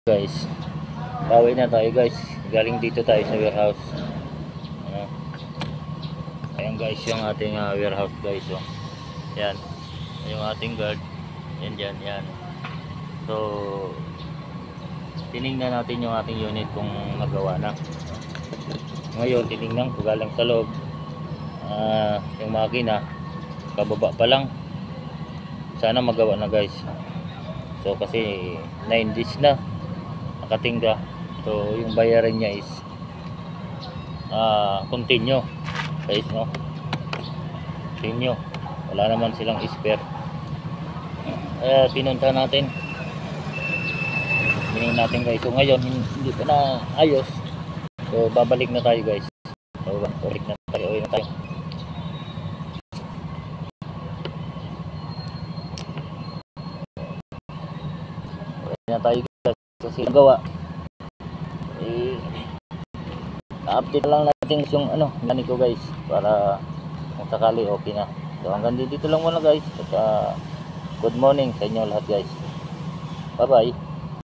Guys, bawi na tayo guys, galing dito tayo sa warehouse. Ayan guys yung ating warehouse guys. Yan yung ating guard, yan dyan, yan. So tinignan natin yung ating unit kung nagawa na. Ngayon tinignan ko galing sa loob, yung makina kababa pa lang, sana magawa na guys. So kasi 9 days na nakatingga. So yung bayaran niya is continue guys, no? Continue, wala naman silang spare. Pinunta natin, tingnan natin guys. So ngayon hindi pa na ayos, so babalik na tayo guys. So babalik na tayo, uwi na tayo. Uwi na tayo guys kasi nagawa. Na-update lang natin yung gani ko guys, para kung sakali okay na. So hanggang dito lang muna guys. At good morning sa inyo lahat guys. Bye bye.